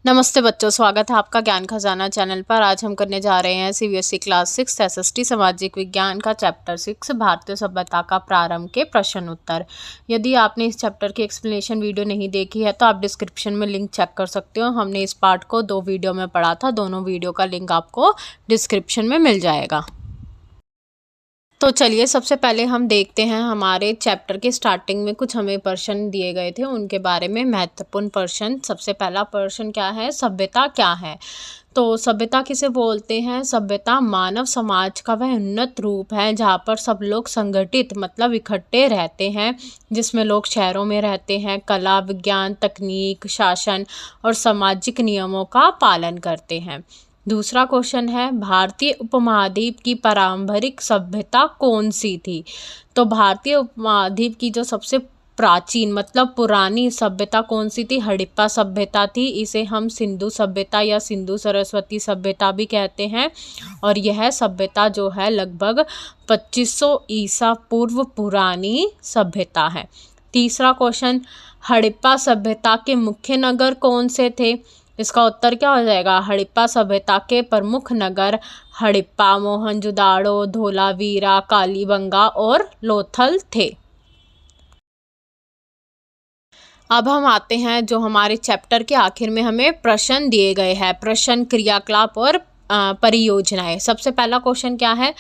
नमस्ते बच्चों, स्वागत है आपका ज्ञान खजाना चैनल पर। आज हम करने जा रहे हैं सीबीएसई क्लास 6 एसएसटी सामाजिक विज्ञान का चैप्टर 6 भारतीय सभ्यता का प्रारंभ के प्रश्न उत्तर। यदि आपने इस चैप्टर की एक्सप्लेनेशन वीडियो नहीं देखी है तो आप डिस्क्रिप्शन में लिंक चेक कर सकते हो। हमने इस पार्ट को 2 वीडियो में पढ़ा था, दोनों वीडियो का लिंक आपको डिस्क्रिप्शन में मिल जाएगा। तो चलिए सबसे पहले हम देखते हैं हमारे चैप्टर के स्टार्टिंग में कुछ हमें प्रश्न दिए गए थे, उनके बारे में महत्वपूर्ण प्रश्न। सबसे पहला प्रश्न क्या है, सभ्यता क्या है। तो सभ्यता किसे बोलते हैं? सभ्यता मानव समाज का वह उन्नत रूप है जहाँ पर सब लोग संगठित मतलब इकट्ठे रहते हैं, जिसमें लोग शहरों में रहते हैं, कला, विज्ञान, तकनीक, शासन और सामाजिक नियमों का पालन करते हैं। दूसरा क्वेश्चन है, भारतीय उपमहाद्वीप की पारंपरिक सभ्यता कौन सी थी। तो भारतीय उपमहाद्वीप की जो सबसे प्राचीन मतलब पुरानी सभ्यता कौन सी थी? हड़प्पा सभ्यता थी। इसे हम सिंधु सभ्यता या सिंधु सरस्वती सभ्यता भी कहते हैं, और यह सभ्यता जो है लगभग 2500 ईसा पूर्व पुरानी सभ्यता है। तीसरा क्वेश्चन, हड़प्पा सभ्यता के मुख्य नगर कौन से थे। इसका उत्तर क्या हो जाएगा? हड़प्पा सभ्यता के प्रमुख नगर हड़प्पा, मोहनजोदाड़ो, धोलावीरा, कालीबंगा और लोथल थे। अब हम आते हैं जो हमारे चैप्टर के आखिर में हमें प्रश्न दिए गए हैं, प्रश्न, क्रियाकलाप और परियोजनाएं। सबसे पहला क्वेश्चन क्या है,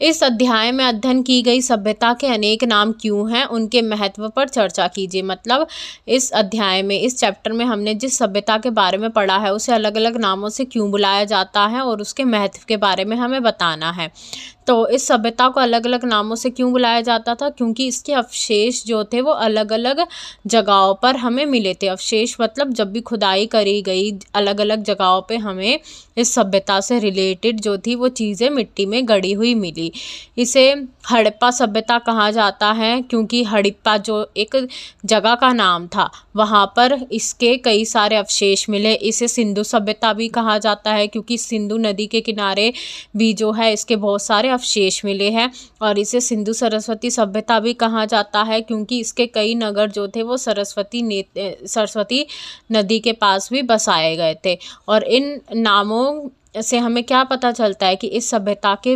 इस अध्याय में अध्ययन की गई सभ्यता के अनेक नाम क्यों हैं, उनके महत्व पर चर्चा कीजिए। मतलब इस अध्याय में, इस चैप्टर में हमने जिस सभ्यता के बारे में पढ़ा है उसे अलग अलग नामों से क्यों बुलाया जाता है और उसके महत्व के बारे में हमें बताना है। तो इस सभ्यता को अलग अलग नामों से क्यों बुलाया जाता था? क्योंकि इसके अवशेष जो थे वो अलग अलग जगहों पर हमें मिले थे। अवशेष मतलब जब भी खुदाई करी गई अलग अलग जगहों पे हमें इस सभ्यता से रिलेटेड जो थी वो चीज़ें मिट्टी में गड़ी हुई मिली। इसे हड़प्पा सभ्यता कहा जाता है क्योंकि हड़प्पा जो एक जगह का नाम था वहाँ पर इसके कई सारे अवशेष मिले। इसे सिंधु सभ्यता भी कहा जाता है क्योंकि सिंधु नदी के किनारे भी जो है इसके बहुत सारे अवशेष मिले हैं। और इसे सिंधु सरस्वती सभ्यता भी कहा जाता है क्योंकि इसके कई नगर जो थे वो सरस्वती नदी के पास भी बसाए गए थे। और इन नामों से हमें क्या पता चलता है कि इस सभ्यता का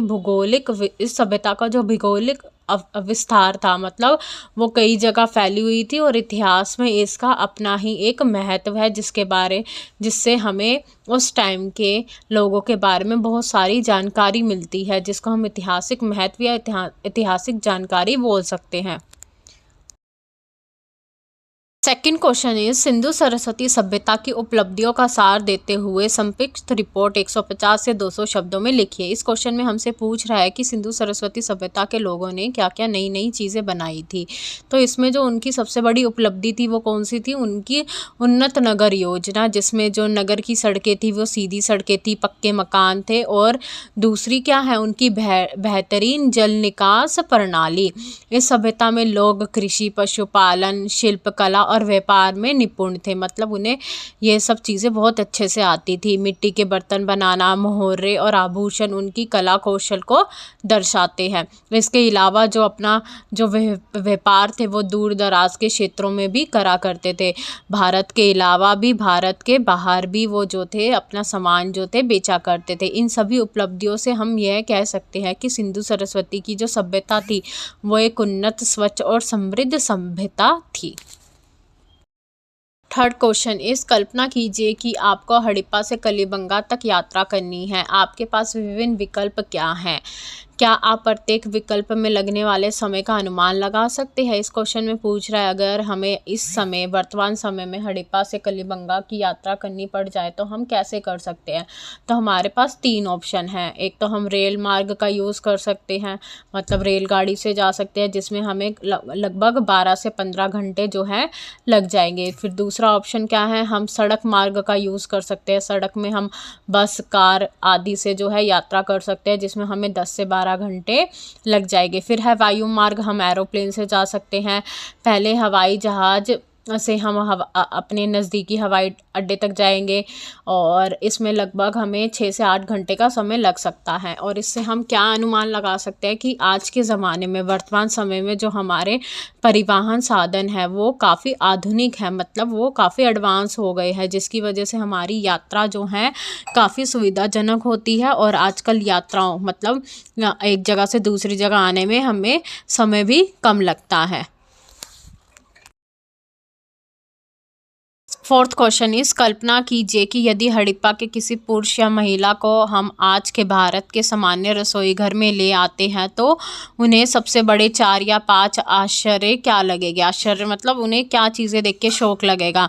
जो भौगोलिक विस्तार था, मतलब वो कई जगह फैली हुई थी और इतिहास में इसका अपना ही एक महत्व है जिससे हमें उस टाइम के लोगों के बारे में बहुत सारी जानकारी मिलती है, जिसको हम ऐतिहासिक महत्व या ऐतिहासिक जानकारी बोल सकते हैं। Second question is, Sindhu Saraswati सभ्यता की उपलब्धियों का सार देते हुए संक्षिप्त रिपोर्ट 150 से 200 शब्दों में लिखिए। इस क्वेश्चन में हमसे पूछ रहा है कि सिंधु सरस्वती सभ्यता के लोगों ने क्या क्या नई नई चीज़ें बनाई थी। तो इसमें जो उनकी सबसे बड़ी उपलब्धि थी वो कौन सी थी? उनकी उन्नत नगर योजना, जिसमें जो नगर की सड़कें थी वो सीधी सड़कें थी, पक्के मकान थे। और दूसरी क्या है? उनकी बेहतरीन जल निकास प्रणाली। इस सभ्यता में लोग कृषि, पशुपालन, शिल्पकला और व्यापार में निपुण थे, मतलब उन्हें ये सब चीज़ें बहुत अच्छे से आती थी। मिट्टी के बर्तन बनाना, मोहरे और आभूषण उनकी कला कौशल को दर्शाते हैं। इसके अलावा जो अपना जो व्यापार थे वो दूर दराज के क्षेत्रों में भी करा करते थे। भारत के अलावा भी भारत के बाहर भी वो जो थे अपना सामान जो थे बेचा करते थे। इन सभी उपलब्धियों से हम यह कह सकते हैं कि सिंधु सरस्वती की जो सभ्यता थी वो एक उन्नत, स्वच्छ और समृद्ध सभ्यता थी। थर्ड क्वेश्चन इस, कल्पना कीजिए कि आपको हड़प्पा से कलीबंगा तक यात्रा करनी है। आपके पास विभिन्न विकल्प क्या हैं? क्या आप प्रत्येक विकल्प में लगने वाले समय का अनुमान लगा सकते हैं? इस क्वेश्चन में पूछ रहा है अगर हमें इस समय वर्तमान समय में हड़प्पा से कलीबंगा की यात्रा करनी पड़ जाए तो हम कैसे कर सकते हैं। तो हमारे पास 3 ऑप्शन हैं। एक तो हम रेल मार्ग का यूज़ कर सकते हैं, मतलब रेलगाड़ी से जा सकते हैं जिसमें हमें लगभग 12 से 15 घंटे जो है लग जाएंगे। फिर दूसरा ऑप्शन क्या है, हम सड़क मार्ग का यूज़ कर सकते हैं। सड़क में हम बस, कार आदि से जो है यात्रा कर सकते हैं जिसमें हमें 10 से 12 घंटे लग जाएंगे। फिर है वायु मार्ग, हम एरोप्लेन से जा सकते हैं। पहले हवाई जहाज़ से हम अपने नज़दीकी हवाई अड्डे तक जाएंगे और इसमें लगभग हमें 6 से 8 घंटे का समय लग सकता है। और इससे हम क्या अनुमान लगा सकते हैं कि आज के ज़माने में, वर्तमान समय में जो हमारे परिवहन साधन है वो काफ़ी आधुनिक है, मतलब वो काफ़ी एडवांस हो गए हैं, जिसकी वजह से हमारी यात्रा जो है काफ़ी सुविधाजनक होती है। और आजकल यात्राओं मतलब एक जगह से दूसरी जगह आने में हमें समय भी कम लगता है। फोर्थ क्वेश्चन इज, कल्पना कीजिए कि यदि हड़प्पा के किसी पुरुष या महिला को हम आज के भारत के सामान्य रसोई घर में ले आते हैं तो उन्हें सबसे बड़े 4 या 5 आश्चर्य क्या लगेंगे। आश्चर्य मतलब उन्हें क्या चीज़ें देख के शौक लगेगा।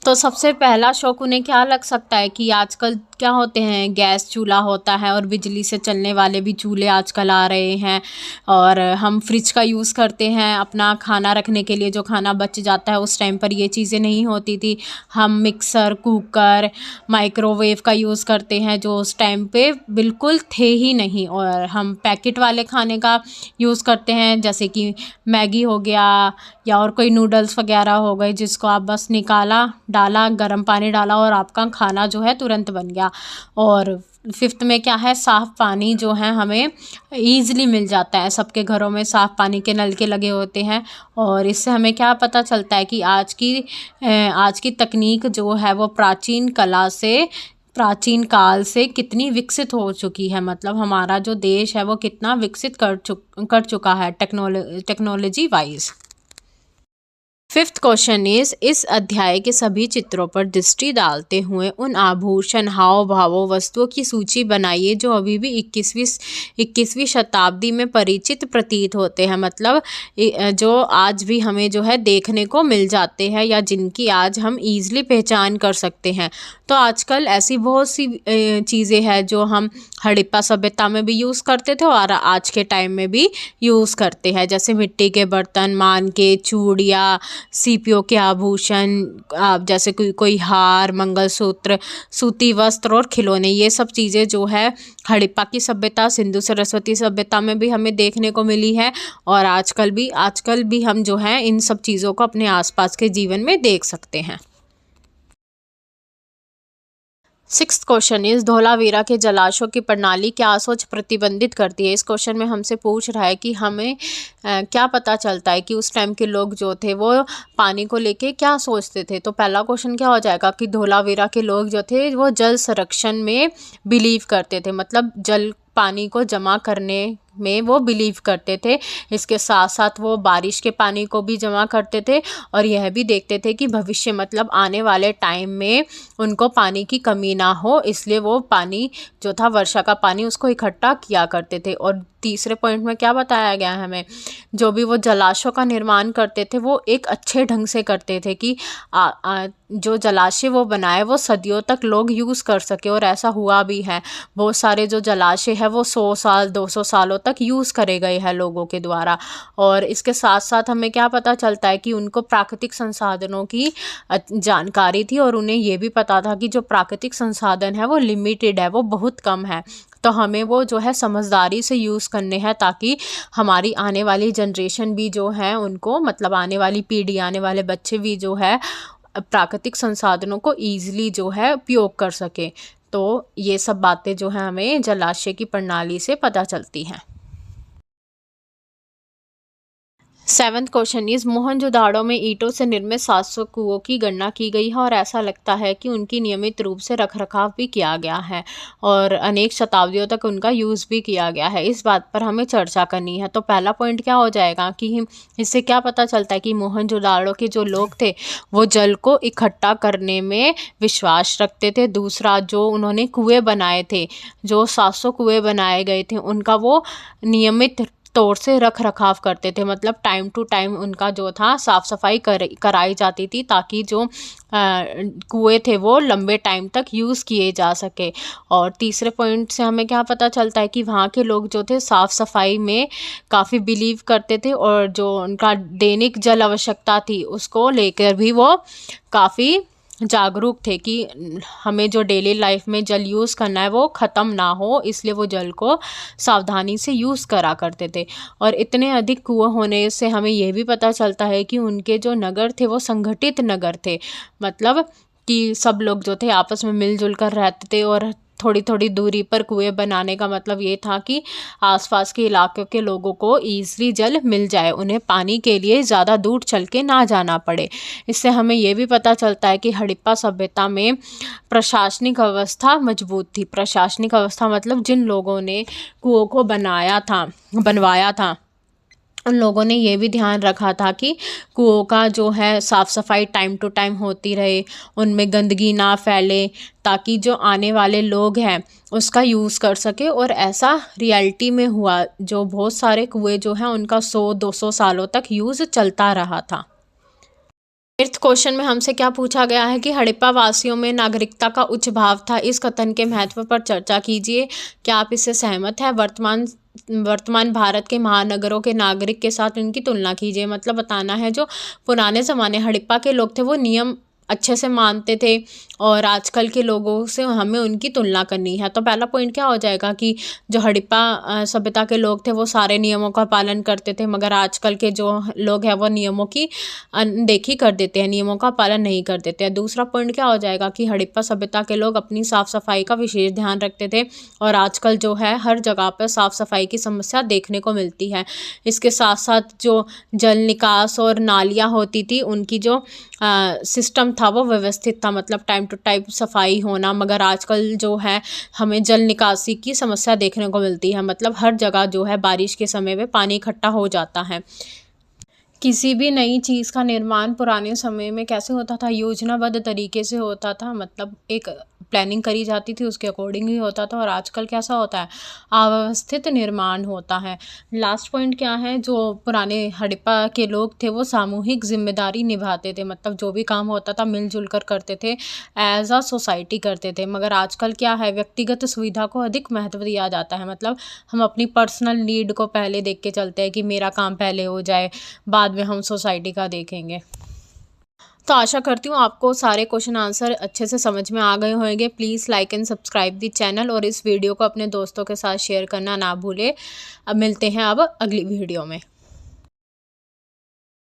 तो सबसे पहला शौक उन्हें क्या लग सकता है कि आजकल क्या होते हैं, गैस चूल्हा होता है और बिजली से चलने वाले भी चूल्हे आजकल आ रहे हैं। और हम फ्रिज का यूज़ करते हैं अपना खाना रखने के लिए, जो खाना बच जाता है उस टाइम पर ये चीज़ें नहीं होती थी। हम मिक्सर, कुकर, माइक्रोवेव का यूज़ करते हैं जो उस टाइम पे बिल्कुल थे ही नहीं। और हम पैकेट वाले खाने का यूज़ करते हैं, जैसे कि मैगी हो गया या और कोई नूडल्स वगैरह हो गए, जिसको आप बस निकाला, डाला, गर्म पानी डाला और आपका खाना जो है तुरंत बन गया। और फिफ्थ में क्या है, साफ़ पानी जो है हमें ईज़िली मिल जाता है, सबके घरों में साफ़ पानी के नलके लगे होते हैं। और इससे हमें क्या पता चलता है कि आज की तकनीक जो है वो प्राचीन काल से कितनी विकसित हो चुकी है, मतलब हमारा जो देश है वो कितना विकसित कर चुका है टेक्नोलॉजी वाइज। फिफ्थ क्वेश्चन इस अध्याय के सभी चित्रों पर दृष्टि डालते हुए उन आभूषण, हाव भावों, वस्तुओं की सूची बनाइए जो अभी भी 21वीं शताब्दी में परिचित प्रतीत होते हैं, मतलब जो आज भी हमें जो है देखने को मिल जाते हैं या जिनकी आज हम ईज़िली पहचान कर सकते हैं। तो आजकल ऐसी बहुत सी चीज़ें हैं जो हम हड़प्पा सभ्यता में भी यूज़ करते थे और आज के टाइम में भी यूज़ करते हैं, जैसे मिट्टी के बर्तन, मानके, चूड़ियाँ, सीपियों के आभूषण, जैसे कोई हार, मंगलसूत्र, सूती वस्त्र और खिलौने, ये सब चीज़ें जो है हड़प्पा की सभ्यता, सिंधु सरस्वती सभ्यता में भी हमें देखने को मिली है। और आजकल भी हम जो है इन सब चीज़ों को अपने आसपास के जीवन में देख सकते हैं। सिक्स्थ क्वेश्चन इज, धोलावीरा के जलाशयों की प्रणाली क्या सोच प्रतिबंधित करती है। इस क्वेश्चन में हमसे पूछ रहा है कि हमें क्या पता चलता है कि उस टाइम के लोग जो थे वो पानी को लेके क्या सोचते थे। तो पहला क्वेश्चन क्या हो जाएगा कि धोलावीरा के लोग जो थे वो जल संरक्षण में बिलीव करते थे, मतलब पानी को जमा करने में वो बिलीव करते थे। इसके साथ साथ वो बारिश के पानी को भी जमा करते थे और यह भी देखते थे कि भविष्य मतलब आने वाले टाइम में उनको पानी की कमी ना हो, इसलिए वो पानी जो था, वर्षा का पानी, उसको इकट्ठा किया करते थे। और तीसरे पॉइंट में क्या बताया गया है हमें, जो भी वो जलाशयों का निर्माण करते थे वो एक अच्छे ढंग से करते थे कि जो जलाशय वो बनाए वो सदियों तक लोग यूज़ कर सके। और ऐसा हुआ भी है, बहुत सारे जो जलाशय है वो 100 साल 200 सालों तक यूज़ करे गए हैं लोगों के द्वारा। और इसके साथ साथ हमें क्या पता चलता है कि उनको प्राकृतिक संसाधनों की जानकारी थी और उन्हें ये भी पता था कि जो प्राकृतिक संसाधन है वो लिमिटेड है, वो बहुत कम है। तो हमें वो जो है समझदारी से यूज़ करने हैं ताकि हमारी आने वाली जनरेशन भी जो है उनको, मतलब आने वाली पीढ़ी, आने वाले बच्चे भी जो है प्राकृतिक संसाधनों को ईजिली जो है उपयोग कर सके। तो ये सब बातें जो है हमें जलाशय की प्रणाली से पता चलती हैं। सेवन्थ क्वेश्चन इज, मोहनजोदाड़ो में ईंटों से निर्मित 700 कुओं की गणना की गई है और ऐसा लगता है कि उनकी नियमित रूप से रखरखाव भी किया गया है और अनेक शताब्दियों तक उनका यूज़ भी किया गया है। इस बात पर हमें चर्चा करनी है। तो पहला पॉइंट क्या हो जाएगा कि इससे क्या पता चलता है कि मोहनजोदाड़ो के जो लोग थे वो जल को इकट्ठा करने में विश्वास रखते थे। दूसरा, जो उन्होंने कुएँ बनाए थे, जो 700 कुएँ बनाए गए थे, उनका वो नियमित तौर से रख रखाव करते थे, मतलब टाइम टू टाइम उनका जो था साफ़ सफाई कराई जाती थी ताकि जो कुएँ थे वो लंबे टाइम तक यूज़ किए जा सके। और तीसरे पॉइंट से हमें क्या पता चलता है कि वहाँ के लोग जो थे साफ़ सफाई में काफ़ी बिलीव करते थे और जो उनका दैनिक जल आवश्यकता थी उसको लेकर भी वो काफ़ी जागरूक थे कि हमें जो डेली लाइफ में जल यूज़ करना है वो ख़त्म ना हो, इसलिए वो जल को सावधानी से यूज़ करा करते थे। और इतने अधिक कुआँ होने से हमें ये भी पता चलता है कि उनके जो नगर थे वो संगठित नगर थे, मतलब कि सब लोग जो थे आपस में मिलजुल कर रहते थे। और थोड़ी थोड़ी दूरी पर कुएं बनाने का मतलब ये था कि आसपास के इलाकों के लोगों को ईज़िली जल मिल जाए, उन्हें पानी के लिए ज़्यादा दूर चल के ना जाना पड़े। इससे हमें ये भी पता चलता है कि हड़प्पा सभ्यता में प्रशासनिक अवस्था मजबूत थी। प्रशासनिक अवस्था मतलब जिन लोगों ने कुओं को बनवाया था उन लोगों ने ये भी ध्यान रखा था कि कुओं का जो है साफ़ सफाई टाइम टू टाइम होती रहे, उनमें गंदगी ना फैले, ताकि जो आने वाले लोग हैं उसका यूज़ कर सके। और ऐसा रियलिटी में हुआ, जो बहुत सारे कुएं जो हैं उनका 100-200 सालों तक यूज़ चलता रहा था। 8th क्वेश्चन में हमसे क्या पूछा गया है कि हड़प्पा वासियों में नागरिकता का उच्च भाव था, इस कथन के महत्व पर चर्चा कीजिए। क्या आप इससे सहमत हैं? वर्तमान भारत के महानगरों के नागरिक के साथ उनकी तुलना कीजिए। मतलब बताना है जो पुराने ज़माने हड़प्पा के लोग थे वो नियम अच्छे से मानते थे, और आजकल के लोगों से हमें उनकी तुलना करनी है। तो पहला पॉइंट क्या हो जाएगा कि जो हड़प्पा सभ्यता के लोग थे वो सारे नियमों का पालन करते थे, मगर आजकल के जो लोग हैं वो नियमों की अनदेखी कर देते हैं, नियमों का पालन नहीं कर देते हैं। दूसरा पॉइंट क्या हो जाएगा कि हड़प्पा सभ्यता के लोग अपनी साफ़ सफाई का विशेष ध्यान रखते थे, और आजकल जो है हर जगह पर साफ़ सफाई की समस्या देखने को मिलती है। इसके साथ साथ जो जल निकास और नालियाँ होती थी उनकी जो सिस्टम था वो व्यवस्थित था, मतलब टाइम टू टाइम सफाई होना। मगर आजकल जो है हमें जल निकासी की समस्या देखने को मिलती है, मतलब हर जगह जो है बारिश के समय में पानी इकट्ठा हो जाता है। किसी भी नई चीज़ का निर्माण पुराने समय में कैसे होता था? योजनाबद्ध तरीके से होता था, मतलब एक प्लानिंग करी जाती थी, उसके अकॉर्डिंग ही होता था। और आजकल कैसा होता है? अव्यवस्थित निर्माण होता है। लास्ट पॉइंट क्या है? जो पुराने हड़प्पा के लोग थे वो सामूहिक जिम्मेदारी निभाते थे, मतलब जो भी काम होता था मिलजुल कर करते थे, एज अ सोसाइटी करते थे। मगर आजकल क्या है? व्यक्तिगत सुविधा को अधिक महत्व दिया जाता है, मतलब हम अपनी पर्सनल नीड को पहले देख के चलते हैं कि मेरा काम पहले हो जाए, बाद में हम सोसाइटी का देखेंगे। तो आशा करती हूँ आपको सारे क्वेश्चन आंसर अच्छे से समझ में आ गए होंगे। Please like and subscribe the channel, और इस वीडियो को अपने दोस्तों के साथ शेयर करना ना भूलें। अब मिलते हैं अब अगली वीडियो में।